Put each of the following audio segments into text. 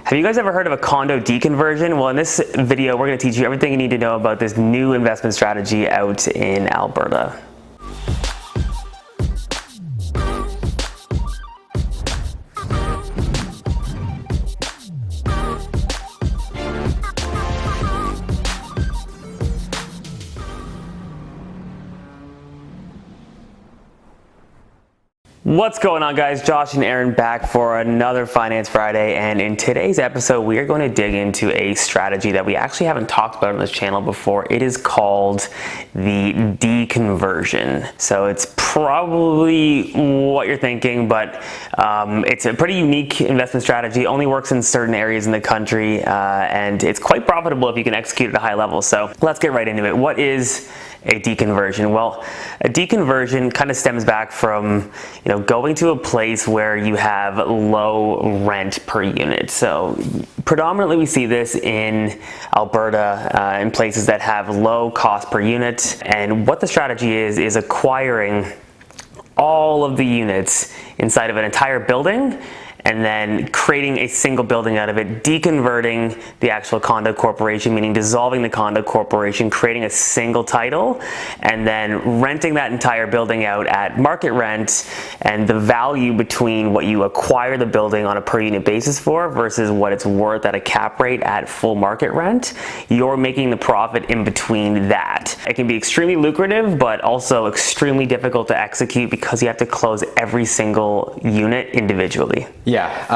Have you guys ever heard of a condo deconversion? Well, in this video, we're going to teach you everything you need to know about this new investment strategy out in Alberta. What's going on, guys? Josh and Aaron back for another Finance Friday, and in today's episode we are going to dig into a strategy that we actually haven't talked about on this channel before. It is called the deconversion. So it's probably what you're thinking, but it's a pretty unique investment strategy. It only works in certain areas in the country, and it's quite profitable if you can execute at a high level. So let's get right into it. What is a deconversion? Well, a deconversion kind of stems back from, going to a place where you have low rent per unit. So predominantly we see this in Alberta, in places that have low cost per unit. And what the strategy is acquiring all of the units inside of an entire building and then creating a single building out of it, deconverting the actual condo corporation, meaning dissolving the condo corporation, creating a single title, and then renting that entire building out at market rent, and the value between what you acquire the building on a per unit basis for versus what it's worth at a cap rate at full market rent, you're making the profit in between that. It can be extremely lucrative, but also extremely difficult to execute because you have to close every single unit individually. Yeah,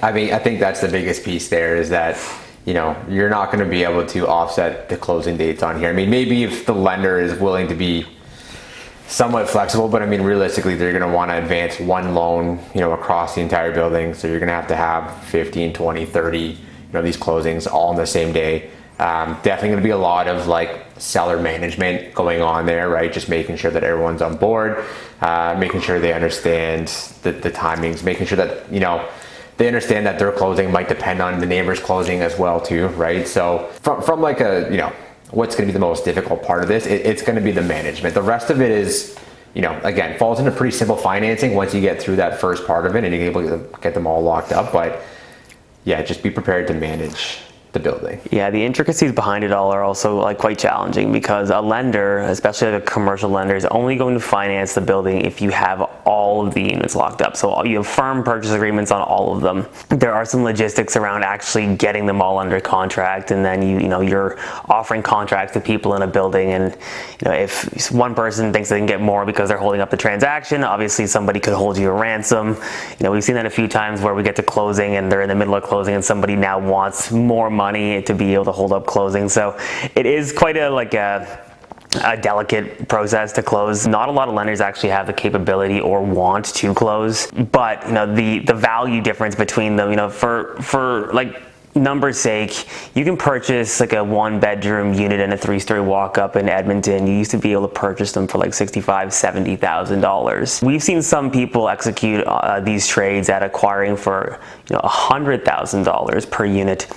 I think that's the biggest piece there is that, you're not going to be able to offset the closing dates on here. I mean, maybe if the lender is willing to be somewhat flexible, but I mean, realistically, they're going to want to advance one loan, across the entire building. So you're going to have 15, 20, 30, these closings all on the same day. Definitely going to be a lot of seller management going on there, right? Just making sure that everyone's on board, making sure they understand the timings, making sure that, they understand that their closing might depend on the neighbor's closing as well too, right? So from what's going to be the most difficult part of this, it's going to be the management. The rest of it is, again, falls into pretty simple financing once you get through that first part of it and you're able to get them all locked up. But yeah, just be prepared to manage the building. Yeah, the intricacies behind it all are also quite challenging because a lender, especially a commercial lender, is only going to finance the building if you have all of the units locked up. So you have firm purchase agreements on all of them. There are some logistics around actually getting them all under contract, and then you're offering contracts to people in a building, and if one person thinks they can get more because they're holding up the transaction, obviously somebody could hold you a ransom. We've seen that a few times where we get to closing and they're in the middle of closing and somebody now wants more money to be able to hold up closing. So it is quite a delicate process to close. Not a lot of lenders actually have the capability or want to close, but the value difference between them, for numbers sake, you can purchase a 1-bedroom unit and a 3-story walk-up in Edmonton. You used to be able to purchase them for $65,000, $70,000. We've seen some people execute these trades at acquiring for $100,000 per unit.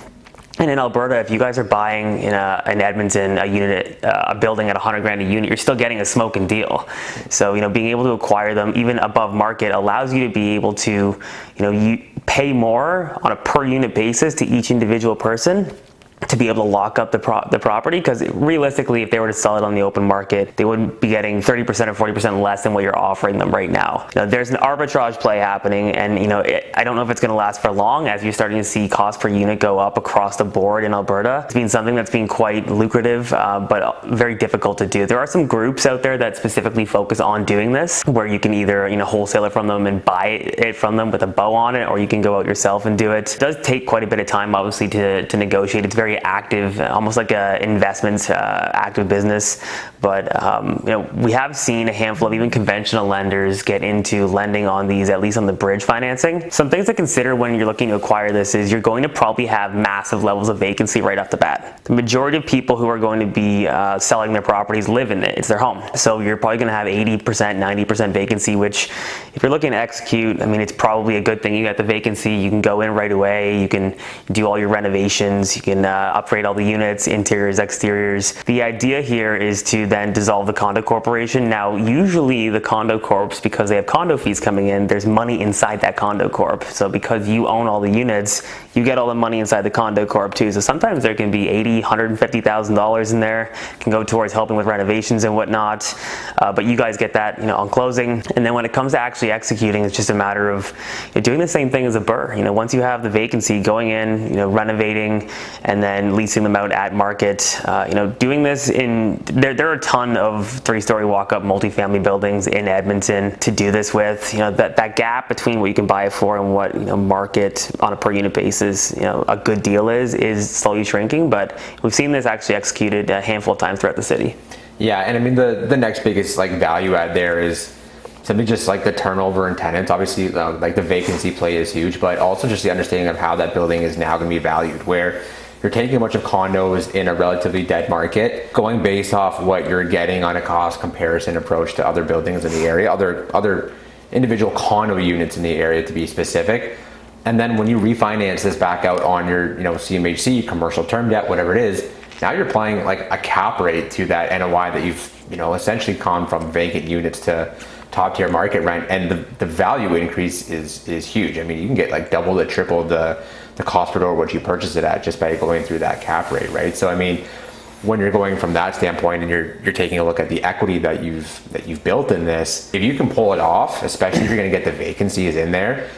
And in Alberta, if you guys are buying in Edmonton a building at $100,000 a unit, you're still getting a smoking deal. So being able to acquire them even above market allows you to be able to you pay more on a per unit basis to each individual person to be able to lock up the property, because realistically, if they were to sell it on the open market, they would be getting 30% or 40% less than what you're offering them right now. There's an arbitrage play happening, and I don't know if it's going to last for long as you're starting to see cost per unit go up across the board in Alberta. It's been something that's been quite lucrative, but very difficult to do. There are some groups out there that specifically focus on doing this, where you can either wholesale it from them and buy it from them with a bow on it, or you can go out yourself and do it. It does take quite a bit of time, obviously, to negotiate. It's very active, almost like a investment active business, but we have seen a handful of even conventional lenders get into lending on these, at least on the bridge financing. Some things to consider when you're looking to acquire this is you're going to probably have massive levels of vacancy right off the bat. The majority of people who are going to be selling their properties live in it. It's their home. So you're probably going to have 80%, 90% vacancy, which if you're looking to execute, it's probably a good thing. You got the vacancy, you can go in right away, you can do all your renovations, you can upgrade all the units, interiors, exteriors. The idea here is to then dissolve the condo corporation. Now, usually the condo corps, because they have condo fees coming in, there's money inside that condo corp. So because you own all the units, you get all the money inside the condo corp too. So sometimes there can be $80,000, $150,000 in there, can go towards helping with renovations and whatnot. But you guys get that, on closing. And then when it comes to actually executing, it's just a matter of doing the same thing as a BRRRR. Once you have the vacancy, going in, renovating, and then leasing them out at market. Doing this there are a ton of 3-story walk-up multifamily buildings in Edmonton to do this with. That gap between what you can buy it for and what market on a per unit basis, a good deal is slowly shrinking. But we've seen this actually executed a handful of times throughout the city. Yeah, and I mean the next biggest value add there is simply just the turnover in tenants. Obviously, the vacancy play is huge, but also just the understanding of how that building is now going to be valued, where you're taking a bunch of condos in a relatively dead market, going based off what you're getting on a cost comparison approach to other buildings in the area, other individual condo units in the area to be specific. And then when you refinance this back out on your CMHC, commercial term debt, whatever it is, now you're applying a cap rate to that NOI that you've essentially gone from vacant units to top tier market rent, and the value increase is huge. I mean, you can get double to triple the cost per door what you purchase it at just by going through that cap rate, right? So I mean, when you're going from that standpoint and you're taking a look at the equity that you've built in this, if you can pull it off, especially if you're going to get the vacancies in there,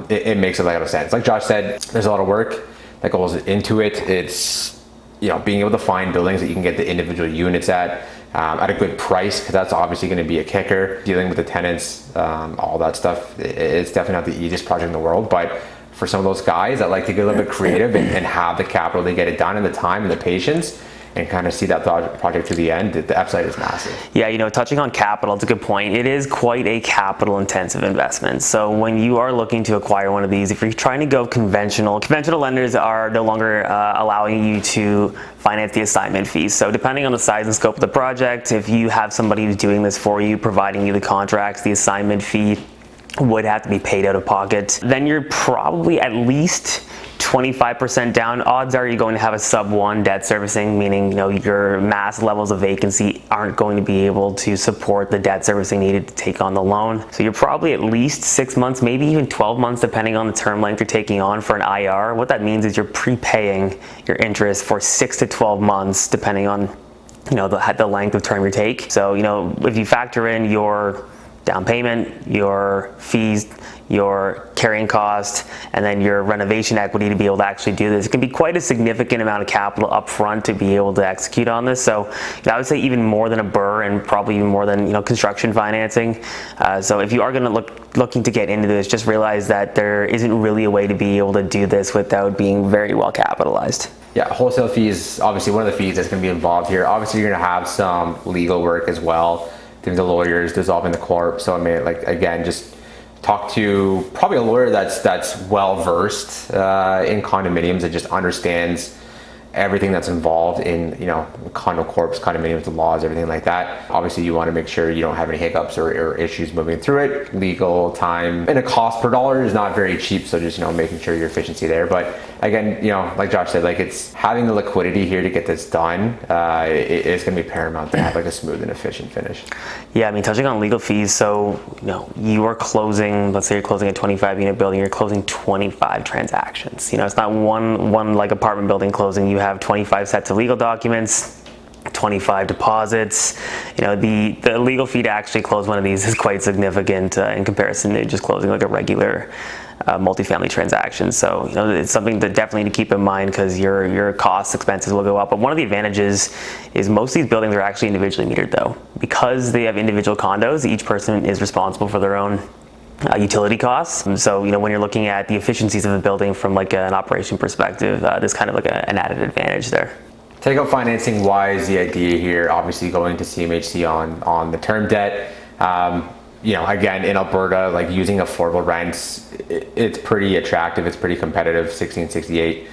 it makes a lot of sense. Like Josh said, there's a lot of work that goes into it. It's being able to find buildings that you can get the individual units at a good price, because that's obviously going to be a kicker. Dealing with the tenants, all that stuff, it's definitely not the easiest project in the world, but for some of those guys that like to get a little bit creative and have the capital to get it done and the time and the patience and kind of see that project to the end, the upside is massive. Yeah, touching on capital, it's a good point. It is quite a capital intensive investment. So when you are looking to acquire one of these, if you're trying to go conventional lenders are no longer allowing you to finance the assignment fees. So depending on the size and scope of the project, if you have somebody who's doing this for you, providing you the contracts, the assignment fee would have to be paid out of pocket. Then you're probably at least 25% down. Odds are you're going to have a sub 1 debt servicing, meaning your mass levels of vacancy aren't going to be able to support the debt servicing needed to take on the loan. So you're probably at least 6 months, maybe even 12 months, depending on the term length you're taking on for an IR. What that means is you're prepaying your interest for 6 to 12 months, depending on the length of term you take. So if you factor in your down payment, your fees, your carrying cost, and then your renovation equity to be able to actually do this, it can be quite a significant amount of capital up front to be able to execute on this. So I would say even more than a BRRRR, and probably even more than construction financing. So if you are going to looking to get into this, just realize that there isn't really a way to be able to do this without being very well capitalized. Yeah, wholesale fees, obviously one of the fees that's going to be involved here. Obviously you're going to have some legal work as well, doing the lawyers, dissolving the corp. So I mean, again, just talk to probably a lawyer that's well versed in condominiums and just understands everything that's involved in condo corps, condominiums, the laws, everything like that. Obviously you want to make sure you don't have any hiccups or issues moving through it. Legal time and a cost per dollar is not very cheap, so just making sure your efficiency there. But again, like Josh said, it's having the liquidity here to get this done. It's going to be paramount to have a smooth and efficient finish. Yeah, I mean, touching on legal fees, so you are closing, let's say you're closing a 25 unit building, you're closing 25 transactions. It's not one apartment building closing. You have 25 sets of legal documents, 25 deposits. The legal fee to actually close one of these is quite significant in comparison to just closing a regular multifamily transaction. So it's something that definitely to keep in mind, because your costs, expenses will go up. But one of the advantages is most of these buildings are actually individually metered, though, because they have individual condos. Each person is responsible for their own utility costs. So when you're looking at the efficiencies of the building from an operation perspective, there's kind of an added advantage there. Takeout financing wise, the idea here, obviously going to CMHC on the term debt. Again, in Alberta, using affordable rents, it's pretty attractive. It's pretty competitive. 1668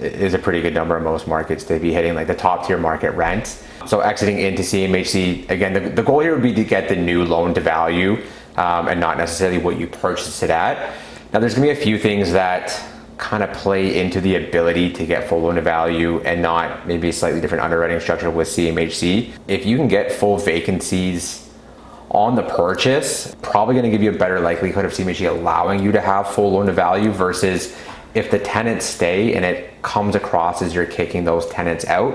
is a pretty good number in most markets to be hitting the top tier market rent. So exiting into CMHC, again, the goal here would be to get the new loan to value and not necessarily what you purchased it at. Now there's gonna be a few things that kind of play into the ability to get full loan to value and not maybe a slightly different underwriting structure with CMHC. If you can get full vacancies on the purchase, probably going to give you a better likelihood of CMHC allowing you to have full loan to value versus if the tenants stay and it comes across as you're kicking those tenants out,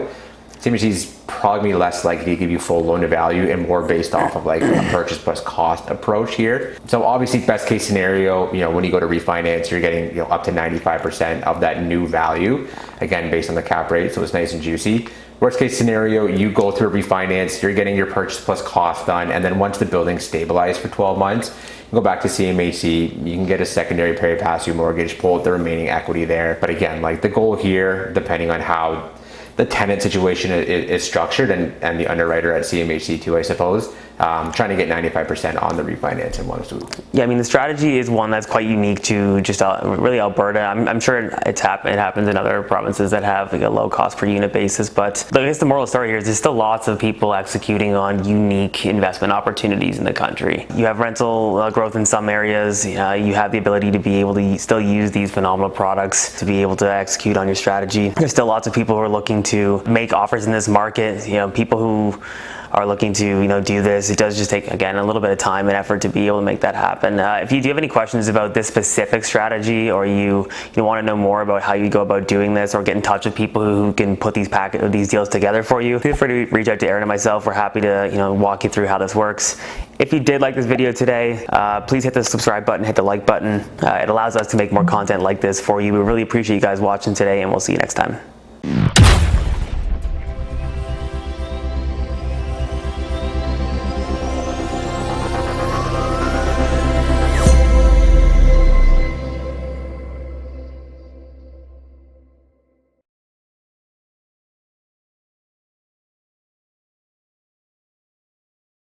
CMHC is probably less likely to give you full loan to value and more based off of like a purchase plus cost approach here. So obviously best case scenario, when you go to refinance, you're getting up to 95% of that new value, again, based on the cap rate. So it's nice and juicy. Worst case scenario, you go through a refinance, you're getting your purchase plus cost done. And then once the building's stabilized for 12 months, you go back to CMHC, you can get a secondary pari passu mortgage, pull out the remaining equity there. But again, like the goal here, depending on how the tenant situation is structured and the underwriter at CMHC too, I suppose, trying to get 95% on the refinance in one swoop. Yeah, I mean, the strategy is one that's quite unique to just really Alberta. I'm sure it happens in other provinces that have like a low cost per unit basis, but I guess the moral of the story here is there's still lots of people executing on unique investment opportunities in the country. You have rental growth in some areas. You have the ability to be able to still use these phenomenal products to be able to execute on your strategy. There's still lots of people who are looking to make offers in this market. People who are looking to do this. It does just take, again, a little bit of time and effort to be able to make that happen. If you do have any questions about this specific strategy, or you want to know more about how you go about doing this, or get in touch with people who can put these deals together for you, feel free to reach out to Aaron and myself. We're happy to walk you through how this works. If you did like this video today, please hit the subscribe button, hit the like button. It allows us to make more content like this for you. We really appreciate you guys watching today, and we'll see you next time.